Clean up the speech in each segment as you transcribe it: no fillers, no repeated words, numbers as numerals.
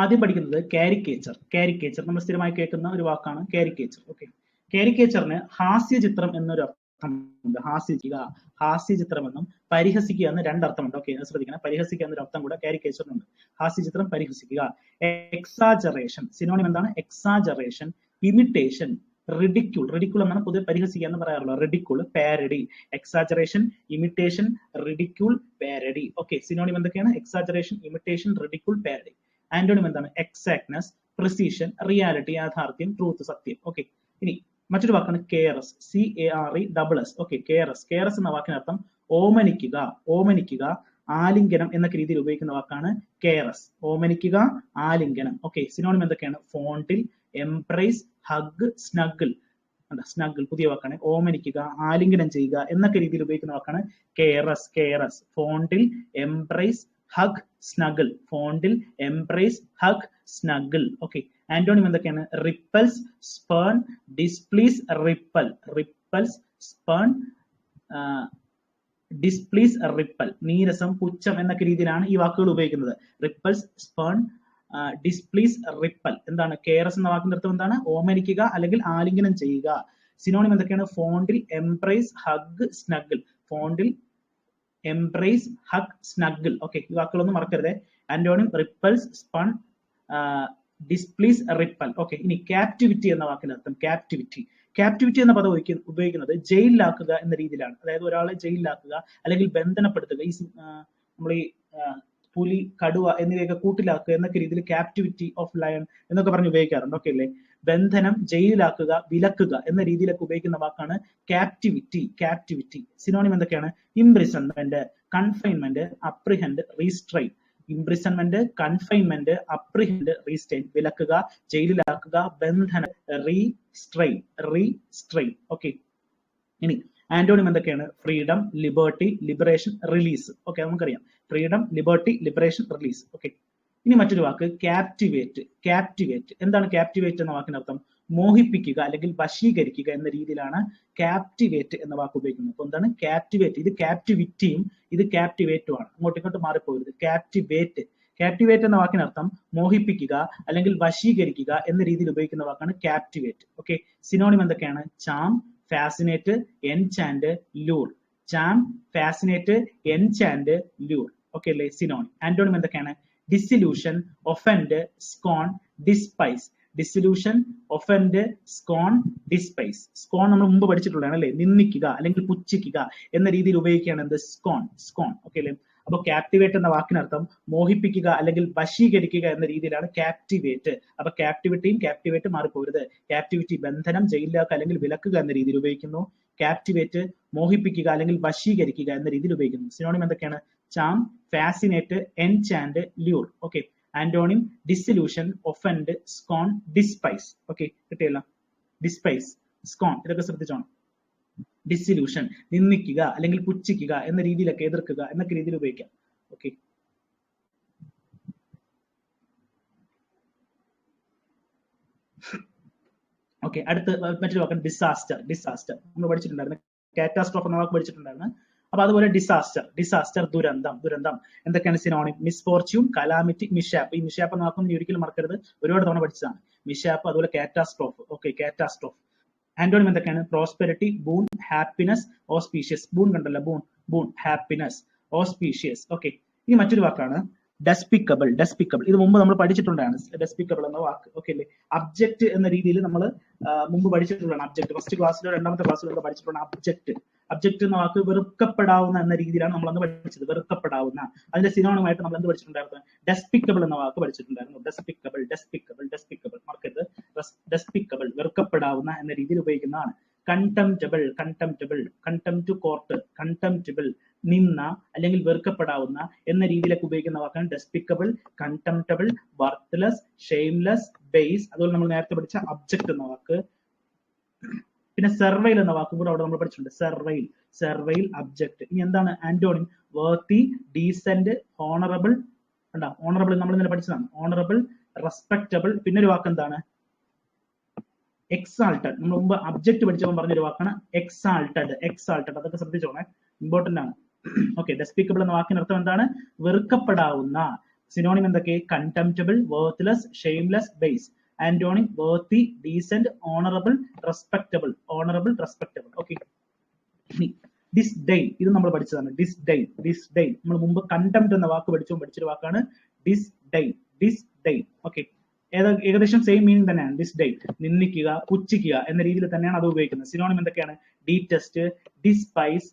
ആദ്യം പഠിക്കുന്നത് caricature. Caricature നമ്മൾ സ്ഥിരമായി കേൾക്കുന്ന ഒരു വാക്കാണ് കാരിക്കേച്ചർ. ഓക്കെ, കാരിക്കേച്ചറിന് ഹാസ്യചിത്രം എന്നൊരു അർത്ഥമുണ്ട്. ഹാസ്യചിത്രം എന്നും പരിഹസിക്കുക എന്ന് രണ്ടർത്ഥമുണ്ട്. ഓക്കെ, ശ്രദ്ധിക്കണം, പരിഹസിക്കുക എന്നൊരു അർത്ഥം കൂടെ കാരിക്കേച്ചറിനുണ്ട്. ഹാസ്യചിത്രം, പരിഹസിക്കുക. എക്സാജറേഷൻ സിനോണിം എന്താണ്? Exaggeration, imitation, ridicule. റിഡിക്യൂൾ എന്നാണ് പൊതുവെ പരിഹസിക്കുക എന്ന് പറയാറുള്ളത്. Ridicule, parody. Exaggeration, imitation, ridicule, parody. Okay, synonym എന്തൊക്കെയാണ്? Exaggeration, imitation, ridicule, parody. Antonym എന്താണ്? എക്സാക്ട്നെസ്, പ്രിസിഷൻ, റിയാലിറ്റി, യാഥാർത്ഥ്യം, ട്രൂത്ത്, സത്യം. ഓക്കെ, ഇനി മറ്റൊരു വാക്കാണ് കെയറസ്. CARES. ഓക്കെ, കെയറസ്. കെയറസ് എന്ന വാക്കിനർത്ഥം ഓമനിക്കുക, ഓമനിക്കുക, ആലിംഗനം എന്നൊക്കെ രീതിയിൽ ഉപയോഗിക്കുന്ന വാക്കാണ് കെയറസ്. ഓമനിക്കുക, ആലിംഗനം. ഓക്കെ, സിനോണിം എന്തൊക്കെയാണ്? Fondle, embrace, hug, സ്നഗിൾ. സ്നഗിൾ പുതിയ വാക്കാണ്. ഓമനിക്കുക, ആലിംഗനം ചെയ്യുക എന്നൊക്കെ രീതിയിൽ ഉപയോഗിക്കുന്ന വാക്കാണ് caress. Caress, fondle, embrace, hug, snuggle. Fondle, embrace, hug, snuggle. Okay, antonym എന്തൊക്കെയാണ്? Repulse, spurn, displease, repel. Repulse, spurn, displease, repel. നീരസം, പുച്ഛം എന്നൊക്കെ രീതിയിലാണ് ഈ വാക്കുകൾ ഉപയോഗിക്കുന്നത്. Repulse, spurn, displease, repel. എന്താണ്? കെയറസ് എന്ന വാക്കിന്റെ അർത്ഥം എന്താണ്? ഓമനിക്കുക അല്ലെങ്കിൽ ആലിംഗനം ചെയ്യുക. സിനോണിം എന്തൊക്കെയാണ്? Fondle, embrace, hug, snuggle. Fondle, embrace, hug, snuggle. Okay, ഈ വാക്കുകളൊന്നും മറക്കരുത്. Antonym repulse, spurn, displease, repel. Okay, ഇനി ക്യാപ്റ്റിവിറ്റി എന്ന വാക്കിന്റെ അർത്ഥം. ക്യാപ്റ്റിവിറ്റി. ക്യാപ്റ്റിവിറ്റി എന്ന പദം ഉപയോഗിക്കുന്നത് ജയിലിലാക്കുക എന്ന രീതിയിലാണ്. അതായത് ഒരാളെ ജയിലിലാക്കുക അല്ലെങ്കിൽ ബന്ധനപ്പെടുത്തുക. ഈ നമ്മൾ ഈ പുലി, കടുവ എന്നിവയൊക്കെ കൂട്ടിലാക്കുക എന്നൊക്കെ രീതിയിൽ ക്യാപ്റ്റിവിറ്റി ഓഫ് ലയൺ എന്നൊക്കെ പറഞ്ഞ് ഉപയോഗിക്കാറുണ്ട്. ഓക്കെ അല്ലേ? ബന്ധനം, ജയിലിലാക്കുക, വിലക്കുക എന്ന രീതിയിലൊക്കെ ഉപയോഗിക്കുന്ന വാക്കാണ് ക്യാപ്റ്റിവിറ്റി. ക്യാപ്റ്റിവിറ്റി. സിനോണിം എന്തൊക്കെയാണ്? Imprisonment, confinement, apprehend, restrain. Imprisonment, confinement, apprehend, restrain. വിലക്കുക, ജയിലിലാക്കുക, ബന്ധനം, റീസ്ട്രെയിൻ. റീസ്ട്രെയിൻ. ഓക്കെ, ഇനി ആന്റോണിം എന്തൊക്കെയാണ്? Freedom, liberty, liberation, release. Okay, നമുക്കറിയാം freedom, liberty, liberation, release. Okay, ഇനി മറ്റൊരു വാക്ക് ക്യാപ്റ്റിവേറ്റ്. ക്യാപ്റ്റിവേറ്റ് എന്താണ്? ക്യാപ്റ്റിവേറ്റ് എന്ന വാക്കിനർത്ഥം മോഹിപ്പിക്കുക അല്ലെങ്കിൽ വശീകരിക്കുക എന്ന രീതിയിലാണ് ക്യാപ്റ്റിവേറ്റ് എന്ന വാക്ക് ഉപയോഗിക്കുന്നത്. അപ്പൊ എന്താണ് ക്യാപ്റ്റിവേറ്റ്? ഇത് ക്യാപ്റ്റിവിറ്റിയും ഇത് ക്യാപ്റ്റിവേറ്റും ആണ്. അങ്ങോട്ടിങ്ങോട്ട് മാറിപ്പോകരുത്. ക്യാപ്റ്റിവേറ്റ്. ക്യാപ്റ്റിവേറ്റ് എന്ന വാക്കിനർത്ഥം മോഹിപ്പിക്കുക അല്ലെങ്കിൽ വശീകരിക്കുക എന്ന രീതിയിൽ ഉപയോഗിക്കുന്ന വാക്കാണ് ക്യാപ്റ്റിവേറ്റ്. ഓക്കെ, സിനോണിം എന്തൊക്കെയാണ്? Charm, fascinate, enchant, lure. Charm, fascinate, enchant, lure. Okay അല്ലേ? സിനോണിം. ആന്റോണിം എന്തൊക്കെയാണ്? Disillusion, offend, scorn, despise. Disillusion, offend, scorn, despise. Scorn നമ്മൾ മുമ്പ് പഠിച്ചിട്ടുള്ളതാണ് അല്ലേ? നിന്ദിക്കുക അല്ലെങ്കിൽ പുച്ഛിക്കുക എന്ന രീതിയിൽ ഉപയോഗിക്കുകയാണ് എന്ത്? സ്കോൺ. സ്കോൺ. ഓക്കെ അല്ലേ? അപ്പൊ ക്യാപ്റ്റിവേറ്റ് എന്ന വാക്കിനർത്ഥം മോഹിപ്പിക്കുക അല്ലെങ്കിൽ വശീകരിക്കുക എന്ന രീതിയിലാണ് ക്യാപ്റ്റിവേറ്റ്. അപ്പൊ ക്യാപ്റ്റിവിറ്റിയും ക്യാപ്റ്റിവേറ്റ് മാറിപ്പോരുത്. ക്യാപ്റ്റിവിറ്റി ബന്ധനം, ജയിലിലാക്കുക അല്ലെങ്കിൽ വിലക്കുക എന്ന രീതിയിൽ ഉപയോഗിക്കുന്നു. ക്യാപ്റ്റിവേറ്റ് മോഹിപ്പിക്കുക അല്ലെങ്കിൽ വശീകരിക്കുക എന്ന രീതിയിൽ ഉപയോഗിക്കുന്നു. സിനോണിം എന്തൊക്കെയാണ്? Charm, fascinate, enchant, lure. Okay, antonym disillusion, offend, scorn, despise. Okay, കിട്ടിയല്ലോ? ഡിസ്പൈസ്, സ്കോൺ ഇതൊക്കെ ശ്രദ്ധിച്ചോണം. ഡിസിലൂഷൻ നിന്ദിക്കുക അല്ലെങ്കിൽ പുച്ഛിക്കുക എന്ന രീതിയിലൊക്കെ, എതിർക്കുക എന്നൊക്കെ രീതിയിൽ ഉപയോഗിക്കാം. ഓക്കെ, ഓക്കെ, അടുത്ത് മറ്റൊരു വാക്കാണ് ഡിസാസ്റ്റർ. ഡിസാസ്റ്റർ നമ്മൾ പഠിച്ചിട്ടുണ്ടായിരുന്നു. കാറ്റാസ്ട്രോഫ് എന്ന വാക്ക് പഠിച്ചിട്ടുണ്ടായിരുന്നു. അപ്പൊ അതുപോലെ ഡിസാസ്റ്റർ. ഡിസാസ്റ്റർ ദുരന്തം. ദുരന്തം എന്തൊക്കെയാണ് സിനോണിം? Misfortune, calamity, മിഷാപ്പ്. ഈ മിഷാപ്പ് എന്ന വാക്കൊന്നും ഒരിക്കലും മറക്കരുത്, ഒരുപാട് തവണ പഠിച്ചതാണ്. മിഷാപ്പ്, അതുപോലെ കാറ്റാസ്ട്രോഫ്. Okay, catastrophe. ആന്റോണിം എന്തൊക്കെയാണ്? Prosperity, boon, happiness, auspicious. Boon കണ്ടല്ലോ? Boon, boon, happiness, auspicious. Okay, ഇനി മറ്റൊരു വാക്കാണ് ഡെസ്പിക്കബിൾ. ഡെസ്പിക്കബിൾ ഇത് മുമ്പ് നമ്മൾ പഠിച്ചിട്ടുണ്ടാണ്. ഡെസ്പിക്കബിൾ എന്ന വാക്ക്. ഓക്കെ അല്ലേ? അബ്ജക്ട് എന്ന രീതിയിൽ നമ്മൾ മുമ്പ് പഠിച്ചിട്ടുള്ളതാണ്. അബ്ജക്ട് ഫസ്റ്റ് ക്ലാസ്സിലോ രണ്ടാമത്തെ ക്ലാസ്സിലോ നമ്മൾ പഠിച്ചിട്ടുള്ള അബ്ജക്ട്. അബ്ജക്ട് എന്ന വാക്ക് വെറുക്കപ്പെടാവുന്ന എന്ന രീതിയിലാണ് നമ്മൾ അന്ന് പഠിച്ചത്. വെറുക്കപ്പെടാവുന്ന. അതിന്റെ സിനോണിമായിട്ട് നമ്മൾ എന്ത് പഠിച്ചിട്ടുണ്ടായിരുന്നു? ഡെസ്പിക്കബിൾ എന്ന വാക്ക് പഠിച്ചിട്ടുണ്ടായിരുന്നു. ഡെസ്പിക്കബിൾ, ഡെസ്പിക്കബിൾ, ഡെസ്പിക്കബിൾ. മറക്കരുത്. ഡെസ്പിക്കബിൾ വെറുക്കപ്പെടാവുന്ന എന്ന രീതിയിൽ ഉപയോഗിക്കുന്നതാണ്. കണ്ടംപ്റ്റബിൾ, കണ്ടംപ്റ്റബിൾ, കണ്ടംപ്റ്റ് കോർട്ട്, കണ്ടംപ്റ്റബിൾ നിന്ന അല്ലെങ്കിൽ വെറുക്കപ്പെടാവുന്ന എന്ന രീതിയിലൊക്കെ ഉപയോഗിക്കുന്ന വാക്കാണ് ഡെസ്പിക്കബിൾ, കണ്ടംപ്റ്റബിൾ, വർത്ത്ലെസ്, ഷെയിംലെസ്, ബേസ്. അതുപോലെ നമ്മൾ നേരത്തെ പഠിച്ച അബ്ജക്ട് എന്ന വാക്ക്. പിന്നെ സെർവൈൽ എന്ന വാക്കും കൂടെ അവിടെ നമ്മൾ പഠിച്ചിട്ടുണ്ട്. സെർവൈൽ, സെർവൈൽ, അബ്ജക്ട്. ഇനി എന്താണ് ആന്റോണിം? വർത്തി, ഡീസന്റ്, ഹോണറബിൾ. കണ്ടോ? ഓണറബിൾ നമ്മൾ ഇന്നലെ പഠിച്ചതാണ്. Honourable, respectable. പിന്നെ ഒരു വാക്ക് എന്താണ്? എക്സാൾട്ടഡ്. നമ്മൾ മുമ്പ് അബ്ജക്ട് പഠിച്ചപ്പോൾ പറഞ്ഞൊരു വാക്കാണ് എക്സാൾട്ടഡ്. എക്സാൾട്ടഡ് അതൊക്കെ ശ്രദ്ധിച്ചോണേ, ഇമ്പോർട്ടന്റ് ആണ്. ഓക്കെ, ഡെസ്പിക്കബിൾ എന്ന വാക്കിനർത്ഥം എന്താണ്? വെറുക്കപ്പെടാവുന്ന, സിനോണിം എന്തൊക്കെ? Contemptible, worthless, shameless, base. Antonym worthy, decent, honourable, respectable. Honourable, respectable. Okay. Disdain, ഇത് നമ്മൾ പഠിച്ചതാണ്. ഡിസ്ഡെയിൻ, ഡിസ്ഡെയിൻ നമ്മൾ മുമ്പ് കണ്ടംപ്റ്റ് എന്ന വാക്ക് പഠിച്ചൊരു വാക്കാണ് ഡിസ്ഡെയിൻ, ഡിസ്ഡെയിൻ. ഓക്കെ, ഏകദേശം സെയിം മീനിങ് തന്നെയാണ്. ഡിസ്ഡെയിൻ, നിന്ദിക്കുക, പുച്ഛിക്കുക എന്ന രീതിയിൽ തന്നെയാണ് അത് ഉപയോഗിക്കുന്നത്. സിനോണിം എന്തൊക്കെയാണ്? ഡീറ്റസ്റ്റ്, ഡിസ്പൈസ്,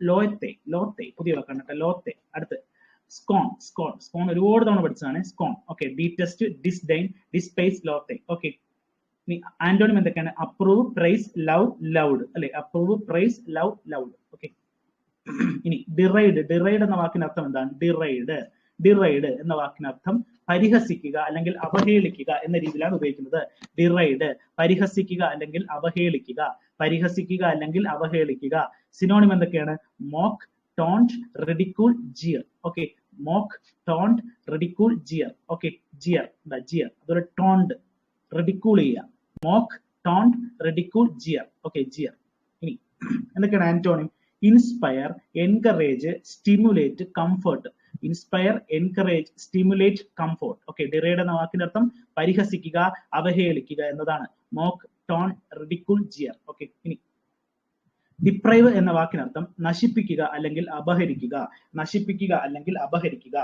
ലോത്തെ, ലോത്തെ പുതിയ വാക്കാണ് കേട്ടോ, ലോത്തെ. അടുത്ത് സ്കോൺ, സ്കോൺ, സ്കോൺ ഒരുപാട് തവണ പഠിച്ചതാണ്. Scorn. Okay, detest, disdain, despise, loathe. Okay, antonym എന്തൊക്കെയാണ്? അപ്രൂവ്, പ്രൈസ്, ലവ്, ലൗഡ് അല്ലെ? Approve, praise, love, laud. Okay. ഇനി ഡിറൈഡ്, ഡിറൈഡ് എന്ന വാക്കിന് അർത്ഥം എന്താണ്? ഡിറൈഡ്, ഡിറൈഡ് എന്ന വാക്കിനർത്ഥം പരിഹസിക്കുക അല്ലെങ്കിൽ അവഹേളിക്കുക എന്ന രീതിയിലാണ് ഉപയോഗിക്കുന്നത്. ഡിറൈഡ്, പരിഹസിക്കുക അല്ലെങ്കിൽ അവഹേളിക്കുക, പരിഹസിക്കുക അല്ലെങ്കിൽ അവഹേളിക്കുക. സിനോണിം എന്തൊക്കെയാണ്? Mock, taunt, ridicule, jeer. Okay, mock, taunt, ridicule, jeer. Okay, jeer എന്താ? ജിയർ. അതുപോലെ ടോണ്ട്, റിഡിക്യൂൾ ചെയ്യുക. Mock, taunt, ridicule, jeer. Okay, jeer. ഇനി എന്തൊക്കെയാണ് antonym? Inspire, encourage, stimulate, comfort. Inspire, encourage, stimulate, comfort. Okay, deride എന്ന വാക്കിന്റെ അർത്ഥം പരിഹസിക്കുക, അവഹേളിക്കുക എന്നതാണ്. Mock, taunt, ridicule, jeer. Okay. ഇനി ഡിപ്രൈവ് എന്ന വാക്കിനർത്ഥം നശിപ്പിക്കുക അല്ലെങ്കിൽ അപഹരിക്കുക, നശിപ്പിക്കുക അല്ലെങ്കിൽ അപഹരിക്കുക.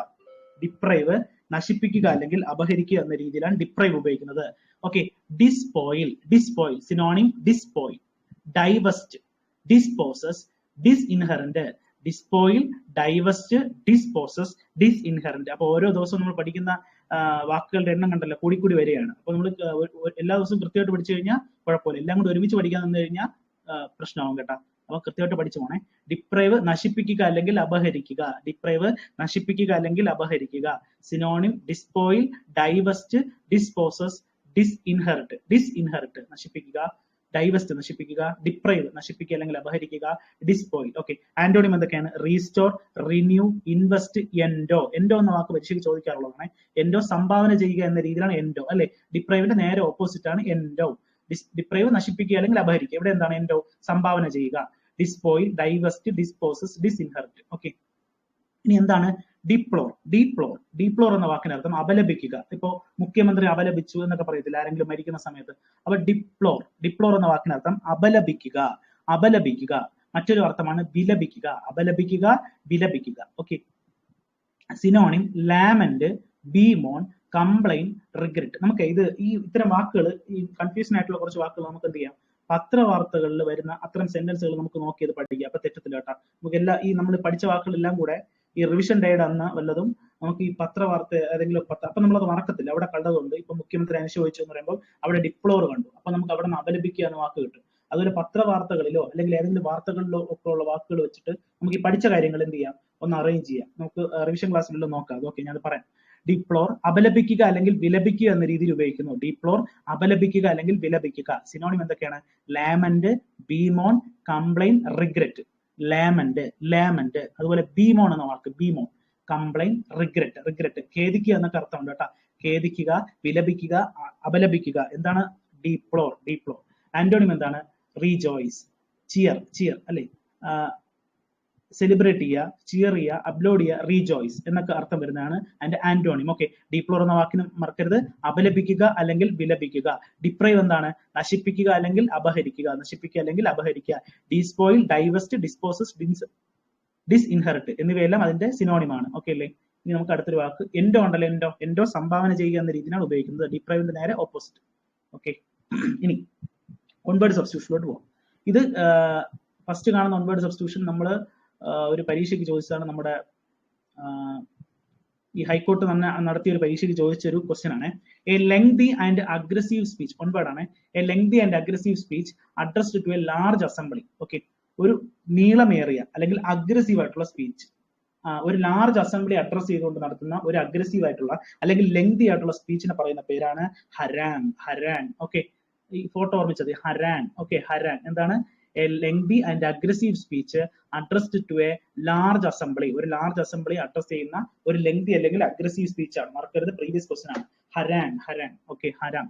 ഡിപ്രൈവ്, നശിപ്പിക്കുക അല്ലെങ്കിൽ അപഹരിക്കുക എന്ന രീതിയിലാണ് ഡിപ്രൈവ് ഉപയോഗിക്കുന്നത്. ഓക്കെ. ഡിസ്പോയിൽ, ഡിസ്പോയിൽ സിനോണിം ഡിസ്പോയിൽ. ഡൈവസ്റ്റ്, ഡിസ്പോസസ്, ഡിസ്ഇൻഹെറന്റ്. ഡിസ്പോയിൽ, ഡൈവസ്റ്റ്, ഡിസ്പോസസ്, ഡിസ്ഇൻഹെറന്റ്. അപ്പൊ ഓരോ ദിവസവും നമ്മൾ പഠിക്കുന്ന വാക്കുകളുടെ എണ്ണം കണ്ടല്ലോ കൂടി വരികയാണ്. അപ്പൊ നമ്മൾ എല്ലാ ദിവസവും കൃത്യമായിട്ട് പഠിച്ചു കഴിഞ്ഞാൽ കുഴപ്പമില്ല. എല്ലാം കൂടി ഒരുമിച്ച് പഠിക്കാൻ വന്നു കഴിഞ്ഞാൽ പ്രശ്നമാവും കേട്ടോ. അപ്പൊ കൃത്യമായിട്ട് പഠിച്ചു പോണേ. ഡിപ്രൈവ്, നശിപ്പിക്കുക അല്ലെങ്കിൽ അപഹരിക്കുക. ഡിപ്രൈവ്, നശിപ്പിക്കുക അല്ലെങ്കിൽ അപഹരിക്കുക. Synonym ഡിസ്പോയിൽ, ഡൈവസ്റ്റ്, disposes, ഡിസ്ഇൻഹെറിറ്റ്. ഡിസ്ഇൻഹെറിറ്റ് നശിപ്പിക്കുക, ഡൈവസ്റ്റ് നശിപ്പിക്കുക, ഡിപ്രൈവ് നശിപ്പിക്കുക അല്ലെങ്കിൽ അപഹരിക്കുക, ഡിസ്പോയിൽ. ഓക്കെ. ആന്റോണിം എന്തൊക്കെയാണ്? Restore, renew, invest, endo. Endo എന്ന വാക്ക് പരീക്ഷയ്ക്ക് ചോദിക്കാറുള്ളതാണ്. എൻഡോ സംഭാവന ചെയ്യുക എന്ന രീതിയിലാണ് എൻഡോ അല്ലെ? ഡിപ്രൈവിന്റെ നേരെ ഓപ്പോസിറ്റ് ആണ് എൻഡോ. ഡിപ്രൈവ് നശിപ്പിക്കുക അല്ലെങ്കിൽ അപഹരിക്കുക. ഇവിടെ എന്താണ്? എൻഡോ സംഭാവന ചെയ്യുക. ഡിസ്പോയിൽ, ഡൈവസ്റ്റ്, ഡിസ്പോസസ്, ഡിസ്ഇൻഹെറിറ്റ്. ഓക്കെ. ഇനി എന്താണ് ഡിപ്ലോർ? ഡീപ്ലോർ, ഡീപ്ലോർ എന്ന വാക്കിനർത്ഥം അപലപിക്കുക. ഇപ്പോ മുഖ്യമന്ത്രി അപലപിച്ചു എന്നൊക്കെ പറയത്തില്ല ആരെങ്കിലും മരിക്കുന്ന സമയത്ത്. അപ്പൊ ഡിപ്ലോർ, ഡിപ്ലോർ എന്ന വാക്കിനർത്ഥം അപലപിക്കുക, അപലപിക്കുക. മറ്റൊരു അർത്ഥമാണ് വിലപിക്കുക. അപലപിക്കുക, വിലപിക്കുക. Okay. Synonym lament, bemoan, complain, regret. നമുക്ക് ഇത്തരം വാക്കുകൾ, ഈ കൺഫ്യൂഷൻ ആയിട്ടുള്ള കുറച്ച് വാക്കുകൾ നമുക്ക് എന്ത് ചെയ്യാം? പത്രവാർത്തകളിൽ വരുന്ന അത്തരം സെന്റൻസുകൾ നമുക്ക് നോക്കിയത് പഠിക്കുക. അപ്പൊ തെറ്റത്തില്ല കേട്ടോ. നമുക്ക് നമ്മൾ പഠിച്ച വാക്കുകളെല്ലാം കൂടെ ഈ റിവിഷൻ ഡേയുടെ അന്ന് വല്ലതും നമുക്ക് ഈ പത്രവാർത്ത ഏതെങ്കിലും അപ്പൊ നമ്മളത് മറക്കത്തില്ല. അവിടെ കണ്ടതുകൊണ്ട് ഇപ്പൊ മുഖ്യമന്ത്രി അനുശോചിച്ചു എന്ന് പറയുമ്പോൾ അവിടെ ഡിപ്ലോർ കണ്ടു. അപ്പൊ നമുക്ക് അവിടെ നിന്ന് അപലപിക്കുക എന്ന വാക്ക് കിട്ടും. അതുപോലെ പത്രവാർത്തകളിലോ അല്ലെങ്കിൽ ഏതെങ്കിലും വാർത്തകളിലോ ഒക്കെ ഉള്ള വാക്കുകൾ വെച്ചിട്ട് നമുക്ക് ഈ പഠിച്ച കാര്യങ്ങൾ എന്ത് ചെയ്യാം? ഒന്ന് അറേഞ്ച് ചെയ്യാം. നമുക്ക് റിവിഷൻ ക്ലാസ്സിലെല്ലാം നോക്കാം. അതൊക്കെ ഞാൻ പറയാം. ഡിപ്ലോർ അപലപിക്കുക അല്ലെങ്കിൽ വിലപിക്കുക എന്ന രീതിയിൽ ഉപയോഗിക്കുന്നു. ഡിപ്ലോർ അപലപിക്കുക അല്ലെങ്കിൽ വിലപിക്കുക. സിനോണിം എന്തൊക്കെയാണ്? ലാമന്റ്, ബീമോൺ, കംപ്ലൈൻ, റിഗ്രറ്റ്. ലാമന്റ്, ലാമന്റ്. അതുപോലെ ബീമോൺ എന്ന വാക്ക്, ബീമോൺ, കംപ്ലൈൻ, റിഗ്രറ്റ്. റിഗ്രറ്റ് ഖേദിക്കുക എന്നൊക്കെ അർത്ഥമുണ്ട് കേട്ടോ. ഖേദിക്കുക, വിലപിക്കുക, അപലപിക്കുക. എന്താണ്? ഡിപ്ലോർ, ഡിപ്ലോർ. ആന്റോണിം എന്താണ്? റീജോയ്സ്, ചിയർ, ചിയർ അല്ലെ? സെലിബ്രേറ്റ് ചെയ്യുക, ചിയർ ചെയ്യുക, അപ്ലോഡ് ചെയ്യുക, റീജോയ്സ് എന്നൊക്കെ അർത്ഥം വരുന്നതാണ് അതിന്റെ ആന്റോണിം. ഓക്കെ. ഡിപ്ലോർ എന്ന വാക്കിന് മറക്കരുത്. അപലപിക്കുക അല്ലെങ്കിൽ വിലപിക്കുക. ഡിപ്രൈവ് എന്താണ്? നശിപ്പിക്കുക അല്ലെങ്കിൽ അപഹരിക്കുക, നശിപ്പിക്കുക അല്ലെങ്കിൽ അപഹരിക്കുക. ഡിസ്പോയിൽ, ഡൈവസ്റ്റ്, ഡിസ്പോസസ്, ഡിസ്ഇൻഹെറിറ്റ് എന്നിവയെല്ലാം അതിന്റെ സിനോണിമാണ്. ഓക്കെ അല്ലേ? ഇനി നമുക്ക് അടുത്തൊരു വാക്ക് എൻഡോ ഉണ്ടല്ലോ. എൻഡോ, എൻഡോ സംഭാവന ചെയ്യുക എന്ന രീതിയിലാണ് ഉപയോഗിക്കുന്നത്. ഡിപ്രൈവിന്റെ നേരെ ഓപ്പോസിറ്റ്. ഓക്കെ. ഇനി ഓൺവേർഡ് സബ്സ്റ്റിറ്റ്യൂഷനിലോട്ട് പോകാം. ഇത് ഫസ്റ്റ് കാണുന്ന ഓൺവേർഡ് സബ്സ്റ്റിറ്റ്യൂഷൻ നമ്മൾ ഒരു പരീക്ഷയ്ക്ക് ചോദിച്ചതാണ്. നമ്മുടെ ഈ ഹൈക്കോർട്ട് തന്നെ നടത്തിയ ഒരു പരീക്ഷയ്ക്ക് ചോദിച്ച ഒരു ക്വസ്റ്റ്യൻ ആണ്. A lengthy and aggressive speech, ഓൺവേർഡ് ആണ്. A lengthy and aggressive speech addressed to a large assembly. Okay. ഒരു നീളമേറിയ അല്ലെങ്കിൽ അഗ്രസീവ് ആയിട്ടുള്ള സ്പീച്ച്, ഒരു ലാർജ് അസംബ്ലി അഡ്രസ് ചെയ്തുകൊണ്ട് നടത്തുന്ന ഒരു അഗ്രസീവ് ആയിട്ടുള്ള അല്ലെങ്കിൽ ലെങ്തി ആയിട്ടുള്ള സ്പീച്ചിനെ പറയുന്ന പേരാണ് ഹരാൻ. ഹരാൻ. ഓക്കെ. ഈ ഫോട്ടോ ഓർമ്മിച്ചത് ഹരാൻ. ഓക്കെ. ഹരാൻ എന്താണ്? A lengthy and aggressive speech addressed to a large assembly. ഒരു ലാർജ് അസംബ്ലി അഡ്രസ് ചെയ്യുന്ന ഒരു ലെങ്തി അല്ലെങ്കിൽ അഗ്രസീവ് സ്പീച്ച് ആണ്. മാർക്കരുത്, പ്രീവിയസ് ക്വസ്റ്റ്യൻ ആണ്. ഹരാൻ, ഹരാൻ. ഓക്കെ. ഹരാൻ.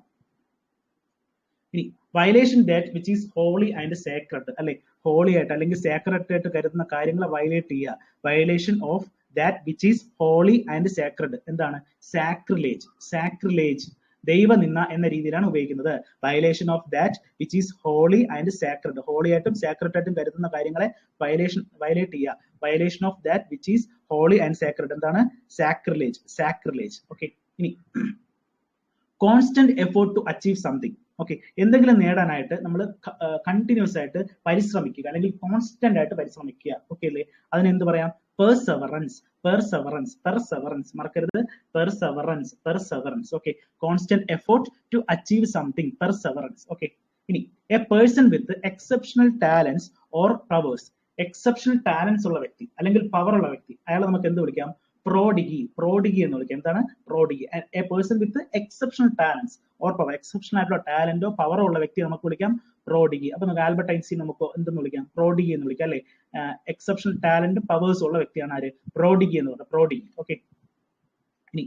ഇനി violation that which is holy and sacred അല്ലെ? ഹോളി ആയിട്ട് അല്ലെങ്കിൽ സേക്രഡ് ആയിട്ട് കരുതുന്ന കാര്യങ്ങളെ വയലേറ്റ് ചെയ്യുക. Violation of that which is holy and sacred. എന്താണ്? sacrilege, sacrilege, ദൈവനിന്ദ എന്ന രീതിയിലാണ് ഉപയോഗിക്കുന്നത്. Violation of that which is holy and sacred, holy ആയിട്ടും സാക്രഡ് ആയിട്ടും കരുതുന്ന കാര്യങ്ങളെ വയലേറ്റ് ചെയ്യുക. Violation of that which is holy and sacred എന്താണ്? Sacrilege, sacrilege. ഓക്കെ, ഇനി constant effort to achieve something. Okay, എന്തെങ്കിലും നേടാനായിട്ട് നമ്മൾ കണ്ടിന്യൂസ് ആയിട്ട് പരിശ്രമിക്കുക അല്ലെങ്കിൽ കോൺസ്റ്റന്റ് ആയിട്ട് പരിശ്രമിക്കുക. ഓക്കെ അല്ലേ? അതിനെന്ത് പറയാം? പെർസെവറൻസ്, പെർസെവറൻസ്, പെർസെവറൻസ്, മറക്കരുത്, perseverance, perseverance. Okay, constant effort to achieve something, perseverance. Okay, ഇനി a person with exceptional talents or powers, exceptional talents ഉള്ള വ്യക്തി അല്ലെങ്കിൽ പവർ ഉള്ള വ്യക്തി, അയാളെ നമുക്ക് എന്ത് വിളിക്കാം? പ്രോഡിഗി, പ്രോഡിഗി എന്ന് വിളിക്കാം. എന്താണ്? Prodigy. A person with exceptional talents or power, exceptional ആയിട്ടുള്ള ടാലന്റോ പവറോ ഉള്ള വ്യക്തി നമുക്ക് വിളിക്കാം പ്രോഡിഗി. അപ്പൊ നമുക്ക് ആൽബർട്ട് ഐൻസ്റ്റീൻ നമുക്ക് എന്തെന്ന് വിളിക്കാം? പ്രോഡിഗി എന്ന് വിളിക്കാം അല്ലെ? എക്സെപ്ഷണൽ ടാലന്റ് പവേഴ്സ് ഉള്ള വ്യക്തിയാണ് ആര്? പ്രോഡിഗി എന്ന് പറയുന്നത്, പ്രോഡിഗി. ഓക്കെ, ഇനി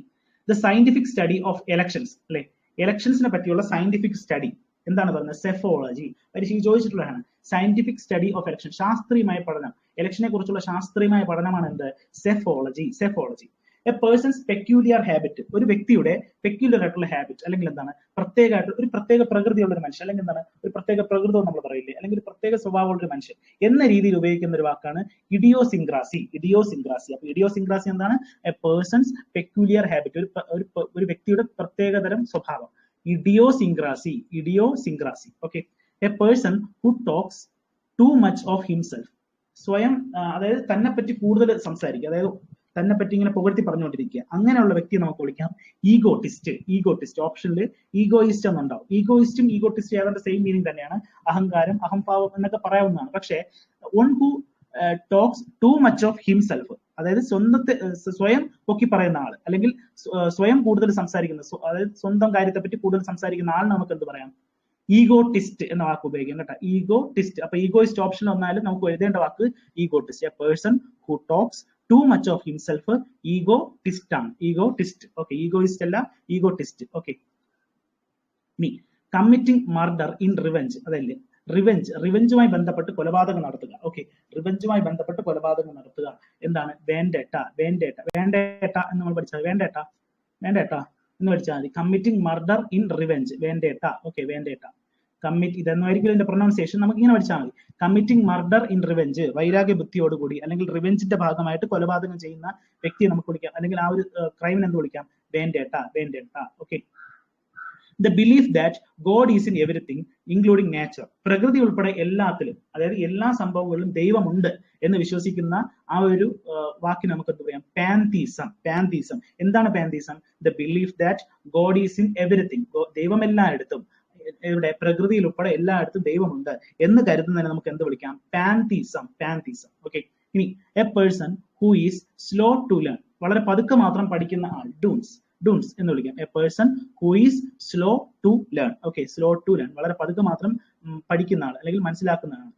the scientific study of elections അല്ലെ? എലക്ഷൻസിനെ പറ്റിയുള്ള സയന്റിഫിക് സ്റ്റഡി എന്താണ് പറയുന്നത്? സെഫോളജി. പരീക്ഷയ്ക്ക് ചോദിച്ചിട്ടുള്ളതാണ്. സയന്റിഫിക് സ്റ്റഡി ഓഫ് എലക്ഷൻ, ശാസ്ത്രീയമായ പഠനം, ഇലക്ഷനെ കുറിച്ചുള്ള ശാസ്ത്രീയമായ പഠനമാണ് എന്ത്? Psephology, psephology. A person's peculiar habit, ഒരു വ്യക്തിയുടെ പെക്യൂലിയർ ആയിട്ടുള്ള ഹാബിറ്റ് അല്ലെങ്കിൽ എന്താണ്? പ്രത്യേകമായിട്ട് ഒരു പ്രത്യേക പ്രകൃതിയുള്ള ഒരു മനുഷ്യൻ അല്ലെങ്കിൽ എന്താണ്? ഒരു പ്രത്യേക പ്രകൃതം നമ്മൾ പറയില്ലേ, അല്ലെങ്കിൽ ഒരു പ്രത്യേക സ്വഭാവമുള്ള ഒരു മനുഷ്യൻ എന്ന രീതിയിൽ ഉപയോഗിക്കുന്ന ഒരു വാക്കാണ് ഇഡിയോസിൻക്രാസി, ഇഡിയോസിൻക്രാസി. അപ്പൊ ഇഡിയോസിൻക്രാസി എന്താണ്? എ പേഴ്സൺസ് പെക്യൂലിയർ ഹാബിറ്റ്, ഒരു വ്യക്തിയുടെ പ്രത്യേകതരം സ്വഭാവം. Idiosyncrasy, idiosyncrasy. Okay, a person who talks too much of himself, സ്വയം അതായത് തന്നെ പറ്റി കൂടുതൽ സംസാരിക്കുക, അതായത് തന്നെ പറ്റി ഇങ്ങനെ പുകഴ്ത്തി പറഞ്ഞുകൊണ്ടിരിക്കുക, അങ്ങനെയുള്ള വ്യക്തിയെ നമുക്ക് വിളിക്കാം ഈഗോട്ടിസ്റ്റ്. ഈഗോട്ടിസ്റ്റ് ഓപ്ഷനിൽ ഈഗോയിസ്റ്റ് എന്നുണ്ടാവും. ഈഗോയിസ്റ്റും ഈഗോട്ടിസ്റ്റ് ഏതാണ്ട് സെയിം മീനിങ് തന്നെയാണ്. അഹങ്കാരം, അഹംഭാവം എന്നൊക്കെ പറയാവുന്നതാണ്. പക്ഷേ one who talks too much of himself, അതായത് സ്വയം പൊക്കി പറയുന്ന ആൾ അല്ലെങ്കിൽ സ്വയം കൂടുതൽ സംസാരിക്കുന്ന, അതായത് സ്വന്തം കാര്യത്തെ പറ്റി കൂടുതൽ സംസാരിക്കുന്ന ആൾ നമുക്ക് എന്ത് പറയാം? ഈഗോട്ടിസ്റ്റ് എന്ന വാക്ക് ഉപയോഗിക്കാം കേട്ടോ, ഈഗോട്ടിസ്റ്റ്. അപ്പൊ ഈഗോയിസ്റ്റ് ഓപ്ഷൻ വന്നാലും നമുക്ക് എഴുതേണ്ട വാക്ക് egotist. A person who talks too much of himself egotist ആണ്, ഈഗോട്ടിസ്റ്റ്. ഓക്കെ, ഈഗോയിസ്റ്റ് അല്ല, ഈഗോട്ടിസ്റ്റ്. ഓക്കെ, ഇനി കമ്മിറ്റിംഗ് മർഡർ ഇൻ റിവെഞ്ച്, അതല്ലേ? റിവെഞ്ച്, റിവെഞ്ചുമായി ബന്ധപ്പെട്ട് കൊലപാതകം നടത്തുക. ഓക്കെ, റിവെഞ്ചുമായി ബന്ധപ്പെട്ട് കൊലപാതകം നടത്തുക എന്താണ്? വേണ്ടേട്ട, വേണ്ടേട്ട, വേണ്ടേട്ട എന്ന് നമ്മൾ പഠിച്ചാൽ വേണ്ടേട്ട, വേണ്ടേട്ട എന്ന് പഠിച്ചാൽ മതി. Committing murder in revenge, vendetta. Okay, vendetta. Commit, ഇതെന്നായിരിക്കും ഇതിന്റെ പ്രൊനൗൺസിയേഷൻ, നമുക്ക് ഇങ്ങനെ പഠിച്ചാൽ മതി. കമ്മിറ്റിംഗ് മർഡർ ഇൻ റിവെഞ്ച്, വൈരാഗ്യ ബുദ്ധിയോടുകൂടി അല്ലെങ്കിൽ റിവെഞ്ചിന്റെ ഭാഗമായിട്ട് കൊലപാതകം ചെയ്യുന്ന വ്യക്തിയെ നമുക്ക് വിളിക്കാം, അല്ലെങ്കിൽ ആ ഒരു ക്രൈമിനെ എന്ത് വിളിക്കാം? Vendetta, vendetta. Okay, the belief that God is in everything including nature, പ്രകൃതി ഉൾപ്പെടെ എല്ലാത്തിലും, അതായത് എല്ലാ സംഭവങ്ങളിലും ദൈവമുണ്ട് എന്ന് വിശ്വസിക്കുന്ന ആ ഒരു വാക്കിന് നമുക്ക് എന്ത് പറയാം? Pantheism, pantheism. എന്താണ് pantheism? The belief that God is in everything, ദൈവം എല്ലായിടത്തും, ഇവിടെ പ്രകൃതിയിൽ ഉൾപ്പെടെ എല്ലായിടത്തും ദൈവമുണ്ട് എന്ന് കരുതുന്നതിനെ നമുക്ക് എന്ത് വിളിക്കാം? Pantheism, pantheism. ഓക്കെ, ഇനി a person who is slow to learn, വളരെ പതുക്കെ മാത്രം പഠിക്കുന്ന ആൾ, ഡൂൺസ്, ഡൂൺസ് എന്ന് വിളിക്കാം. A person who is slow to learn. Okay, slow to learn, വളരെ പതുക്കെ മാത്രം പഠിക്കുന്ന ആൾ അല്ലെങ്കിൽ മനസ്സിലാക്കുന്ന ആൾ.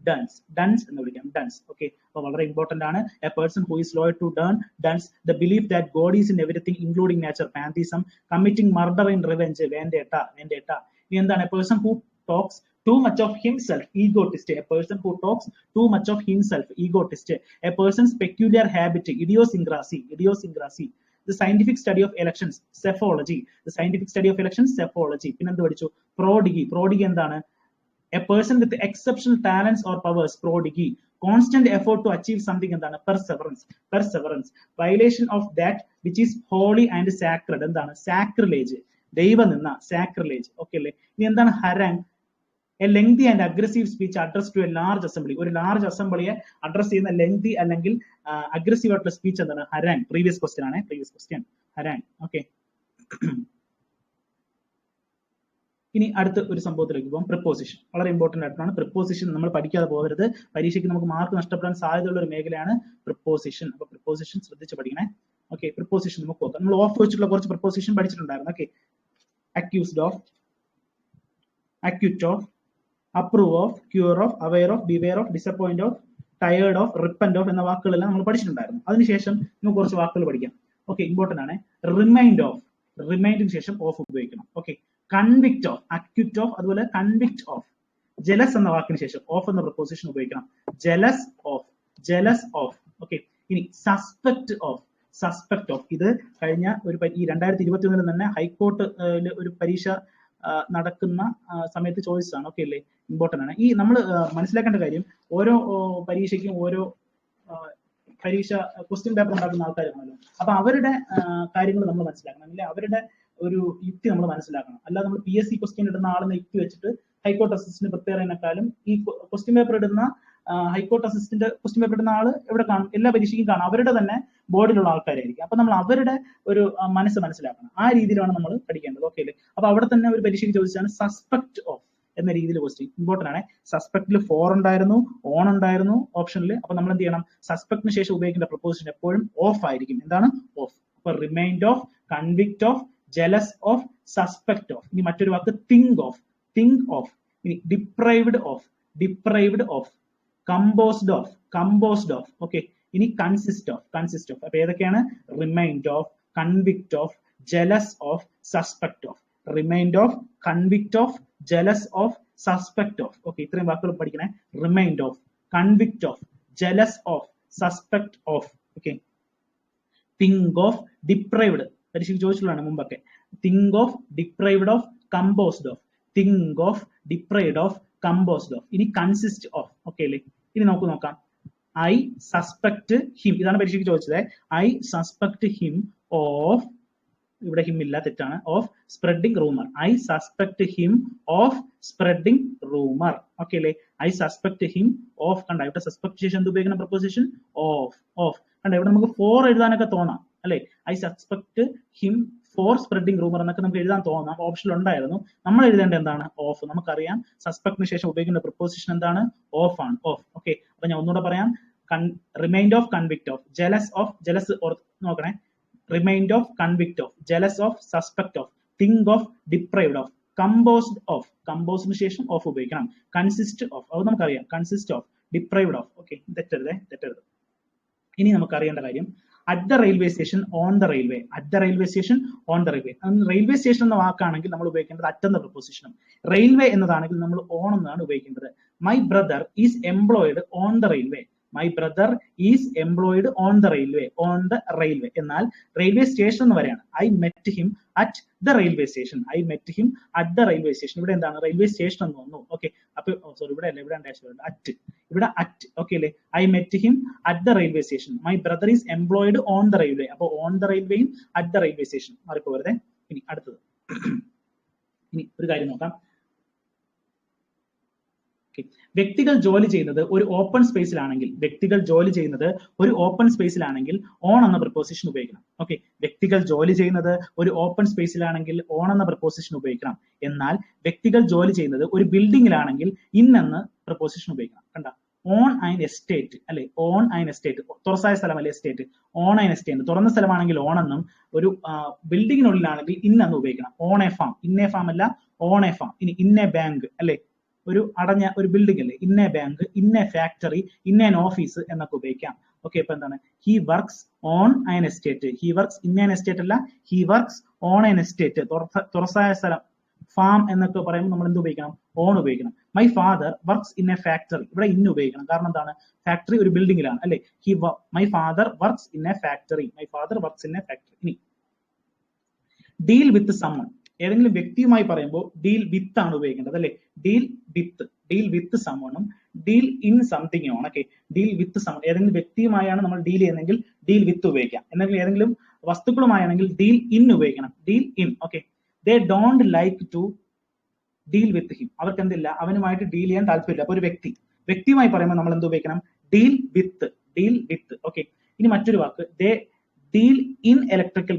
ഡൺസ്, ഡൺസ് എന്ന് വിളിക്കാം, ഡൺസ്. ഓക്കെ, അപ്പൊ വളരെ ഇമ്പോർട്ടന്റ് ആണ്. A person who is slow to learn, dunce. The belief that God is in everything including nature, pantheism. Committing murder in revenge, vendetta, vendetta. ഇനി എന്താണ്? A person who talks too much of himself, egotist. A person who talks too much of himself, egotist. A person's peculiar habit, idiosyncrasy, idiosyncrasy. The scientific study of elections, sephology. The scientific study of elections, sephology. പിന്നെ എന്ത് പഠിച്ചു? Prodigy. Prodigy എന്താണ്? A person with exceptional talents or powers, prodigy. Constant effort to achieve something എന്താണ്? Perseverance, perseverance. Violation of that which is holy and sacred എന്താണ്? Sacrilege, ദൈവനിന്ദ, sacrilege. Okay അല്ലേ? ഇനി എന്താണ് harangue? A lengthy and aggressive speech address to a large assembly, ഒരു large അസംബ്ലിയെ address ചെയ്യുന്ന lengthy അല്ലെങ്കിൽ അഗ്രസീവ് ആയിട്ടുള്ള സ്പീച്ച് എന്താണ്? ഹരാങ്. പ്രീവിയസ് ക്വസ്റ്റ്യൻ ആണ്, പ്രീവിയസ് ക്വസ്റ്റ്യൻ, ഹരാങ്. ഓക്കെ, ഇനി അടുത്ത ഒരു സംഭവത്തിലേക്ക് പോകാം, പ്രിപ്പോസിഷൻ. വളരെ ഇമ്പോർട്ടന്റ് ആയിട്ടാണ് പ്രിപ്പോസിഷൻ, നമ്മൾ പഠിക്കാതെ പോകരുത്. പരീക്ഷയ്ക്ക് നമുക്ക് മാർക്ക് നഷ്ടപ്പെടാൻ സാധ്യതയുള്ള ഒരു മേഖലയാണ് പ്രിപ്പോസിഷൻ. അപ്പൊ പ്രിപ്പോസിഷൻ ശ്രദ്ധിച്ച് പഠിക്കണേ. ഓക്കെ, പ്രിപ്പോസിഷൻ നമുക്ക് നോക്കാം. നമ്മൾ ഓഫ് വെച്ചിട്ടുള്ള കുറച്ച് പ്രിപ്പോസിഷൻ പഠിച്ചിട്ടുണ്ടായിരുന്നു. Okay, accused of, acquit of, approve of, cure of, aware of, beware of, disappoint of, tired of, repent of എന്ന വാക്കുകളെല്ലാം നമ്മൾ പഠിച്ചിട്ടുണ്ടായിരുന്നു. അതിനുശേഷം നമുക്ക് കുറച്ച് വാക്കുകൾ പഠിക്കാം. ഓക്കെ, ഇമ്പോർട്ടന്റ് ആണ്. റിമൈൻഡ് ഓഫ്, റിമൈൻഡിന് ശേഷം ഓഫ് ഉപയോഗിക്കണം. Okay, convict of, acquit of, അതുപോലെ കൺവിക്ട് ഓഫ്. ജലസ് എന്ന വാക്കിന് ശേഷം ഓഫ് എന്ന പ്രപ്പോസിഷൻ ഉപയോഗിക്കണം. Jealous of, jealous of. Okay, ഇനി സസ്പെക്ട് ഓഫ് ഇത് കഴിഞ്ഞ ഒരു ഈ 2021 തന്നെ ഹൈക്കോർട്ട് ഒരു പരീക്ഷ നടക്കുന്ന സമയത്ത് ചോദിച്ചതാണ്. ഓക്കെ അല്ലേ, ഇമ്പോർട്ടന്റ് ആണ്. ഈ നമ്മൾ മനസ്സിലാക്കേണ്ട കാര്യം, ഓരോ പരീക്ഷയ്ക്കും ഓരോ പരീക്ഷ ക്വസ്റ്റ്യൻ പേപ്പർ ഉണ്ടാക്കുന്ന ആൾക്കാരാണല്ലോ. അപ്പൊ അവരുടെ കാര്യങ്ങൾ നമ്മൾ മനസ്സിലാക്കണം, അല്ലെങ്കിൽ അവരുടെ ഒരു യുക്തി നമ്മൾ മനസ്സിലാക്കണം. അല്ലാതെ നമ്മൾ PSC ക്വസ്റ്റ്യൻ ഇടുന്ന ആളെന്ന് യുക്തി വെച്ചിട്ട് ഹൈക്കോർട്ട് അസിസ്റ്റന്റ് പ്രിപ്പയർ ചെയ്യുന്നതിനേക്കാളും ഈ ക്വസ്റ്റ്യൻ പേപ്പർ ഇടുന്ന ഹൈക്കോർട്ട് അസിസ്റ്റന്റ് ക്വസ്റ്റ്യൻ പേപ്പർ ഇടുന്ന ആള് എവിടെ കാണും? എല്ലാ പരീക്ഷയ്ക്കും കാണും. അവരുടെ തന്നെ ബോർഡിലുള്ള ആൾക്കാരായിരിക്കും. അപ്പൊ നമ്മൾ അവരുടെ ഒരു മനസ്സ് മനസ്സിലാക്കണം. ആ രീതിയിലാണ് നമ്മൾ പഠിക്കേണ്ടത്. ഓക്കെ അല്ലേ? അപ്പൊ അവിടെ തന്നെ ഒരു പരീക്ഷയ്ക്ക് ചോദിച്ചാണ് സസ്പെക്ട് ഓഫ് എന്ന രീതിയിൽ ക്വസ്റ്റ്യൻ. ഇമ്പോർട്ടന്റ് ആണ്. സസ്പെക്ടിൽ ഫോർ ഉണ്ടായിരുന്നു, ഓൺ ഉണ്ടായിരുന്നു ഓപ്ഷനിൽ. അപ്പൊ നമ്മൾ എന്ത് ചെയ്യണം? സസ്പെക്ടിന് ശേഷം ഉപയോഗിക്കേണ്ട പ്രപ്പോസിഷൻ എപ്പോഴും ഓഫ് ആയിരിക്കും. എന്താണ്? ഓഫ്. അപ്പൊ remind of, convict of, jealous of, suspect of. ഇനി മറ്റൊരു വാക്ക് തിങ്ക് ഓഫ്. ഇനി deprived of, composed of. Okay. ഇനി കൺസിസ്റ്റ് ഓഫ്. അപ്പൊ ഏതൊക്കെയാണ്? Remind of, convict of, jealous of, suspect of. Remind of, convict of, jealous of, suspect of. Okay, ഇത്രയും വാക്കുകൾ പഠിക്കണേ. Remind of, convict of, jealous of, suspect of. Okay. Think of, deprived, പരീക്ഷയ്ക്ക് ചോദിച്ചിട്ടുള്ളതാണ് മുമ്പൊക്കെ. Think of, deprived of, composed of. Think of, deprived of, composed of. ഇനി consist of. Okay അല്ലേ? ഇനി നമുക്ക് നോക്കാം. ഐ സസ്പെക്ട് ഹിം, ഇതാണ് പരീക്ഷയ്ക്ക് ചോദിച്ചത്. ഐ സസ്പെക്ട് ഹിം ഓഫ്, ഇവിടെ ഹിം ഇല്ല, തെറ്റാണ്. Of spreading rumour. I suspect him of spreading rumour. Okay അല്ലേ? I suspect him of. കണ്ട, ഇവിടെ സസ്പെക്ട് ശേഷം എന്ത് ഉപയോഗിക്കുന്ന പ്രപ്പോസിഷൻ? ഓഫ്. കണ്ട, ഇവിടെ നമുക്ക് ഫോർ എഴുതാനൊക്കെ തോന്നാം അല്ലെ? I suspect him for spreading rumour എന്നൊക്കെ നമുക്ക് എഴുതാൻ തോന്നാം. ഓപ്ഷനിൽ ഉണ്ടായിരുന്നു. നമ്മൾ എഴുതേണ്ടത് എന്താണ്? ഓഫ്. നമുക്കറിയാം സസ്പെക്ടിന് ശേഷം ഉപയോഗിക്കുന്ന പ്രപ്പോസിഷൻ എന്താണ്? ഓഫ് ആണ്. ഓഫ്. ഓക്കെ. അപ്പൊ ഞാൻ ഒന്നുകൂടെ പറയാം. Remind of, convict of, jealous of, jealous നോക്കണേ. Remind of, convict of, jealous of, suspect of, think of, deprived of, composed of. കമ്പോസ്ഡിന് ശേഷം ഓഫ് ഉപയോഗിക്കണം. കൺസിസ്റ്റ് ഓഫ്, അത് നമുക്കറിയാം. Consist of, deprived of. Okay, തെറ്റരുത്. ഇനി നമുക്ക് അറിയേണ്ട കാര്യം, at the railway station, on the railway. At the railway station, on the railway. Railway station എന്ന വാക്കാണെങ്കിൽ നമ്മൾ ഉപയോഗിക്കേണ്ടത് അറ്റ് എന്ന പ്രപ്പോസിഷനും, റെയിൽവേ എന്നതാണെങ്കിൽ നമ്മൾ ഓൺ എന്നാണ് ഉപയോഗിക്കേണ്ടത്. My brother is employed on the railway. My brother is employed on the railway. എന്നാൽ railway station എന്ന് വരെയാണ്. I met him at the railway station. I met him at the railway station. ഇവിടെ എന്താണ്? Railway station എന്ന് വന്നു. Okay. അപ്പൊ sorry, ഇവിടെ അല്ല, ഇവിടെ അറ്റ്. ഇവിടെ അറ്റ്. ഓക്കെ അല്ലേ? I met him at the railway station. My brother is employed on the railway. അപ്പൊ ഓൺ ദ റെയിൽവേയും അറ്റ് ദ റെയിൽവേ സ്റ്റേഷൻ മാറിപ്പോവരുതേ. ഇനി അടുത്തത്, ഇനി ഒരു കാര്യം നോക്കാം. വ്യക്തികൾ ജോലി ചെയ്യുന്നത് ഒരു ഓപ്പൺ സ്പേസിലാണെങ്കിൽ ഓൺ എന്ന പ്രപ്പോസിഷൻ ഉപയോഗിക്കണം. ഓക്കെ. വ്യക്തികൾ ജോലി ചെയ്യുന്നത് ഒരു ഓപ്പൺ സ്പേസിലാണെങ്കിൽ ഓൺ എന്ന പ്രപ്പോസിഷൻ ഉപയോഗിക്കണം. എന്നാൽ വ്യക്തികൾ ജോലി ചെയ്യുന്നത് ഒരു ബിൽഡിംഗിലാണെങ്കിൽ ഇൻ എന്ന പ്രപ്പോസിഷൻ ഉപയോഗിക്കണം. കണ്ട, ഓൺ ആൻ എസ്റ്റേറ്റ് അല്ലെ? ഓൺ ആൻ എസ്റ്റേറ്റ്, തുറസായ സ്ഥലമല്ലേ എസ്റ്റേറ്റ്? ഓൺ ആൻ എസ്റ്റേറ്റ്, തുറന്ന സ്ഥലമാണെങ്കിൽ ഓൺ എന്നും, ഒരു ബിൽഡിങ്ങിനുള്ളിലാണെങ്കിൽ ഇൻ എന്ന് ഉപയോഗിക്കണം. On a farm, in a farm അല്ല, ഓൺ എ ഫാം. ഇനി ഇൻ എ ബാങ്ക് അല്ലെ? ഒരു അടഞ്ഞ ഒരു ബിൽഡിംഗ് അല്ലേ? In a bank, in a factory, in an office എന്നൊക്കെ ഉപയോഗിക്കാം. ഓക്കെ. ഇപ്പൊ എന്താണ്? He works on an estate. He works in an estate അല്ല, he works on an estate, തുറസായ സ്ഥലം. ഫാം എന്നൊക്കെ പറയുമ്പോൾ നമ്മൾ എന്ത് ഉപയോഗിക്കണം? ഓൺ ഉപയോഗിക്കണം. My father works in a factory, ഇവിടെ ഇൻ ഉപയോഗിക്കണം. കാരണം എന്താണ്? ഫാക്ടറി ഒരു ബിൽഡിംഗിലാണ് അല്ലെ? My father works in a factory. ഇനി ഡീൽ വിത്ത് സമ്മൺ, ഏതെങ്കിലും വ്യക്തിയുമായി പറയുമ്പോൾ ഡീൽ വിത്ത് ആണ് ഉപയോഗിക്കേണ്ടത് അല്ലെ? ഡീൽ വിത്ത് സമ്മണും ഡീൽ ഇൻ സംതിങ്ങും ആണ്. ഓക്കെ. ഡീൽ വിത്ത് സമ്മൺ, ഏതെങ്കിലും വ്യക്തിയുമായാണ് നമ്മൾ ഡീൽ ചെയ്യുന്നതെങ്കിൽ ഡീൽ വിത്ത് ഉപയോഗിക്കാം. എന്തെങ്കിലും ഏതെങ്കിലും വസ്തുക്കളുമായാണെങ്കിൽ ഡീൽ ഇൻ ഉപയോഗിക്കണം. Deal in. Okay. They don't like to deal with him, അവർക്ക് എന്തില്ല, അവനുമായിട്ട് ഡീൽ ചെയ്യാൻ താല്പര്യമില്ല. അപ്പൊ ഒരു വ്യക്തിയുമായി പറയുമ്പോൾ നമ്മൾ എന്ത് ഉപയോഗിക്കണം? Deal with. ഓക്കെ. ഇനി മറ്റൊരു വാക്ക്, they deal in electrical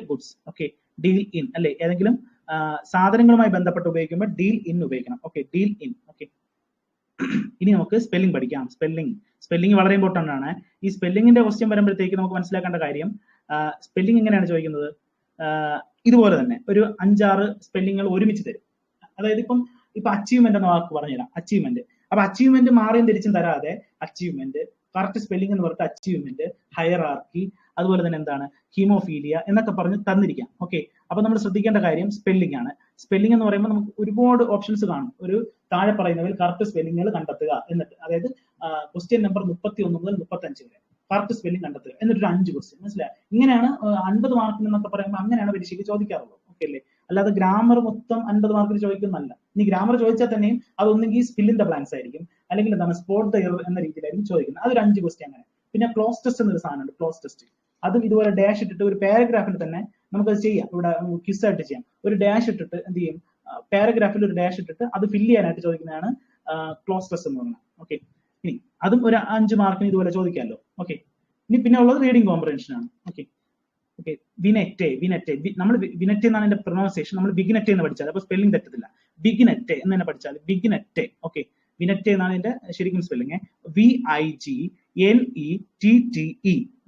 goods. Okay. Deal in അല്ലെ? ഏതെങ്കിലും സാധനങ്ങളുമായി ബന്ധപ്പെട്ട് ഉപയോഗിക്കുമ്പോൾ ഡീൽ ഇൻ ഉപയോഗിക്കണം. ഓക്കെ. Deal in. ഓക്കെ. ഇനി നമുക്ക് സ്പെല്ലിംഗ് പഠിക്കാം. സ്പെല്ലിംഗ് വളരെ ഇമ്പോർട്ടന്റ് ആണ്. ഈ സ്പെല്ലിംഗിന്റെ ക്വസ്റ്റ്യൻ വരുമ്പോഴത്തേക്ക് നമുക്ക് മനസ്സിലാക്കേണ്ട കാര്യം, സ്പെല്ലിംഗ് എങ്ങനെയാണ് ചോദിക്കുന്നത്? ഇതുപോലെ തന്നെ ഒരു 5-6 സ്പെല്ലിങ്ങൾ ഒരുമിച്ച് തരും. അതായത് ഇപ്പൊ അച്ചീവ്മെന്റ് എന്ന വാക്ക് പറഞ്ഞുതരാം. അച്ചീവ്മെന്റ്. അപ്പൊ അച്ചീവ്മെന്റ് മാറിയും തിരിച്ചും തരാതെ അച്ചീവ്മെന്റ്, കറക്റ്റ് സ്പെല്ലിംഗ് എന്ന് പറഞ്ഞിട്ട് അച്ചീവ്മെന്റ്, ഹയറാർക്കി, അതുപോലെ തന്നെ എന്താണ് ഹീമോഫീലിയ എന്നൊക്കെ പറഞ്ഞ് തന്നിരിക്കാം. ഓക്കെ. അപ്പൊ നമ്മൾ ശ്രദ്ധിക്കേണ്ട കാര്യം സ്പെല്ലിംഗ് ആണ്. സ്പെല്ലിംഗ് എന്ന് പറയുമ്പോൾ നമുക്ക് ഒരുപാട് ഓപ്ഷൻസ് കാണും. ഒരു താഴെ പറയുന്നവയിൽ കറക്റ്റ് സ്പെല്ലിങ്ങുകൾ കണ്ടെത്തുക എന്നിട്ട്, അതായത് ക്വസ്റ്റ്യൻ നമ്പർ 31 മുതൽ 35 വരെ കറക്റ്റ് സ്പെല്ലിംഗ് കണ്ടെത്തുക, എന്നിട്ടൊരു 5 ക്വസ്റ്റ്യൻ. മനസ്സിലായി? ഇങ്ങനെയാണ് 50 മാർക്കിന് എന്നൊക്കെ പറയുമ്പോൾ അങ്ങനെയാണ് പരീക്ഷയ്ക്ക് ചോദിക്കാറുള്ളത്. ഓക്കെ അല്ലേ? അല്ലാതെ ഗ്രാമർ മൊത്തം 50 മാർക്കിന് ചോദിക്കുന്നല്ല. ഇനി ഗ്രാമർ ചോദിച്ചാൽ തന്നെയും അതൊന്നെങ്കിൽ ഫിൽ ഇൻ ദ ബ്ലാങ്ക്സ് ആയിരിക്കും, അല്ലെങ്കിൽ എന്താണ് സ്പോട്ട് ദ എറർ എന്ന രീതിയിലായിരിക്കും ചോദിക്കുന്നത്. അതൊരു 5 ക്വസ്റ്റ്യൻ അങ്ങനെ. പിന്നെ ക്ലോസ് ടെസ്റ്റ് എന്നൊരു സാധനമുണ്ട്, ക്ലോസ് ടെസ്റ്റ്. അതും ഇതുപോലെ ഡാഷ് ഇട്ടിട്ട് ഒരു പാരഗ്രാഫിൽ തന്നെ നമുക്കത് ചെയ്യാം. ഇവിടെ ക്വിസ് ആയിട്ട് ചെയ്യാം. ഒരു ഡാഷ് ഇട്ടിട്ട് എന്ത് ചെയ്യും, പാരഗ്രാഫിൽ ഒരു ഡാഷ് ഇട്ടിട്ട് അത് ഫില്ല് ചെയ്യാനായിട്ട് ചോദിക്കുന്നതാണ് ക്ലോസ് ടെസ്റ്റ് എന്ന് പറയുന്നത്. ഓക്കെ, ഇനി അതും ഒരു 5 മാർക്കിന് ഇതുപോലെ ചോദിക്കാമല്ലോ. ഓക്കെ, ഇനി പിന്നെ ഉള്ളത് റീഡിംഗ് കോംപ്രഹെൻഷൻ ആണ്. ഓക്കെ ഓക്കെ, വിനെറ്റെ നമ്മൾ വിനെറ്റെ എന്നാണ് എന്റെ പ്രൊനൗൺസിയേഷൻ. നമ്മൾ ബിഗിനെറ്റെ എന്ന് പഠിച്ചാൽ അപ്പൊ സ്പെല്ലിംഗ് തെറ്റത്തില്ല. ബിഗിനെറ്റെ എന്ന് തന്നെ പഠിച്ചാൽ ബിഗിനെറ്റെ. ഓക്കെ, വിനെറ്റെ എന്നാണ് എന്റെ ശരിക്കും spelling.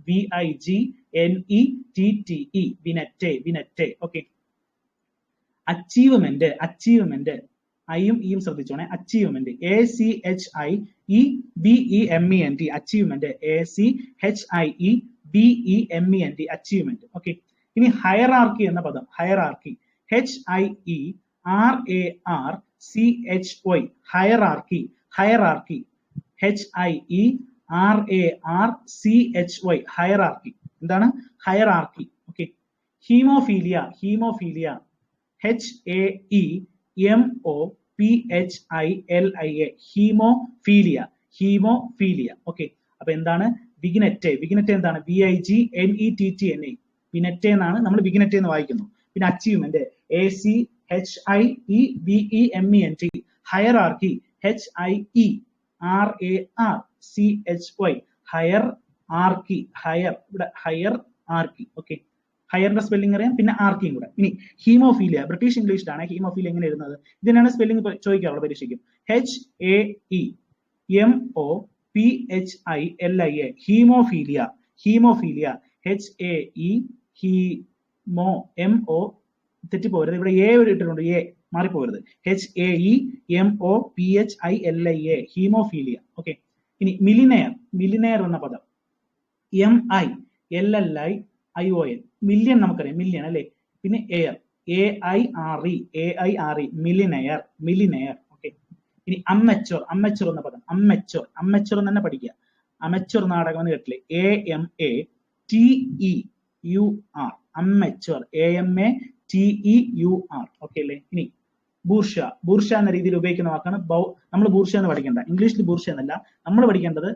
VIGNETTE, VIGNETTE, വിനെറ്റെ. Okay, achievement, ഐയും ഇയും ശ്രദ്ധിച്ചോണേ. Achievement, ACHIEVEMENT, achievement, ACHIEVEMENT, achievement. Okay, ഇനി ഹയറാർക്കി എന്ന പദം, hierarchy, HIERARCHY, hierarchy, HIERARCHY, hierarchy. എന്താണ് hierarchy? Okay, haemophilia, HAEMOPHILIA, haemophilia. Okay, അപ്പൊ എന്താണ് വിഗ്നെറ്റെ? എന്താണ് VIGNETTNE, വിനെറ്റെ എന്നാണ് നമ്മൾ വിഗ്നെറ്റെ എന്ന് വായിക്കുന്നു. പിന്നെ achievement ACHIEVEMENT, hierarchy HIERARCHY, higher ആർക്കി, ഇവിടെ ഹയർ ആർക്കി. ഓക്കെ, ഹയറിന്റെ സ്പെല്ലിംഗ് അറിയാം, പിന്നെ ആർക്കിയും കൂടെ. ഇനി ഹീമോഫീലിയ, ബ്രിട്ടീഷ് ഇംഗ്ലീഷിലാണ് ഹീമോഫീലിയ എങ്ങനെ എഴുതുന്നത്? ഇതിനാണ് സ്പെല്ലിംഗ് ചോദിക്കാറുള്ളത് പരീക്ഷയ്ക്കും. HAEMOPHILIA, ഹീമോഫീലിയ, HAEMO തെറ്റിപ്പോകരുത്, ഇവിടെ എ ഇട്ടിട്ടുണ്ട്, എ മാറിപ്പോകരുത്. HAEMOPHILIA, haemophilia. ഓക്കെ, ഇനി മിലിനെയർ എന്ന പദം, MILLION, മില്യൺ നമുക്കറിയാം, മില്യൺ അല്ലെ. പിന്നെ എയർ, AIRE, മിലിനെയർ. ഓക്കെ, ഇനി അമ്മച്ചോർ എന്ന പദം, അമ്മച്ചോർ എന്ന് തന്നെ പഠിക്കുക. അമച്ചോർ നാടകം എന്ന് കേട്ടില്ലേ? AMATEUR, അമ്മച്ചോർ, AMATEUR. ഓക്കെ അല്ലേ? ഇനി ബൂർഷ എന്ന രീതിയിൽ ഉപയോഗിക്കുന്ന വാക്കാണ്. നമ്മൾ ബൂർഷ എന്ന് പഠിക്കേണ്ട, ഇംഗ്ലീഷിൽ ബൂർഷ എന്നല്ല നമ്മൾ പഠിക്കേണ്ടത്.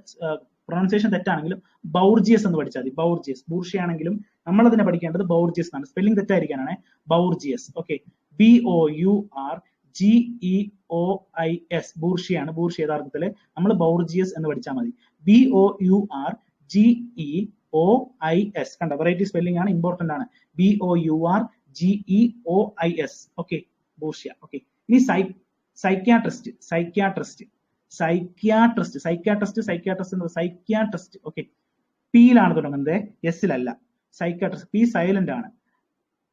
പ്രൊണൗൺസിയേഷൻ തെറ്റാണെങ്കിലും ബൗർജിയസ് എന്ന് പഠിച്ചാൽ മതി. ബൗർജിയസ്. ബൂർഷയാണെങ്കിലും നമ്മൾ അതിനെ പഠിക്കേണ്ടത് ബൗർജിയസ് എന്നാണ്. സ്പെല്ലിംഗ് തെറ്റായിരിക്കാനാണ് ബൗർജിയസ്. ഓക്കെ, BOURGEOIS, ബൂർഷയാണ്. ബൂർഷ യഥാർത്ഥത്തില് നമ്മൾ ബൗർജിയസ് എന്ന് പഠിച്ചാൽ മതി. BOURGEOIS, കണ്ട വെറൈറ്റി സ്പെല്ലിംഗ് ആണ്, ഇമ്പോർട്ടന്റ് ആണ്. BOURGEOIS. ഓക്കെ, ബൂർഷ. ഓക്കെ, ഇനി സൈക്യാട്രിസ്റ്റ്. ഓക്കെ, പിയിലാണ് തുടങ്ങുന്നത്, എസിലല്ല. സൈക്യാട്രിസ്റ്റ്, പി സൈലന്റ് ആണ്.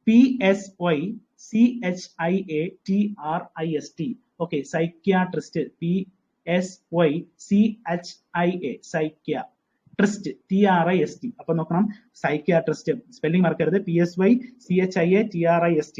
PSYCHIATRIST. Okay, psychiatrist, PSYCHIA, psychiatrist, TRIST. അപ്പൊ നോക്കണം, സൈക്യാട്രിസ്റ്റ് സ്പെല്ലിംഗ് മറക്കരുത്, PSYCHIATRIST.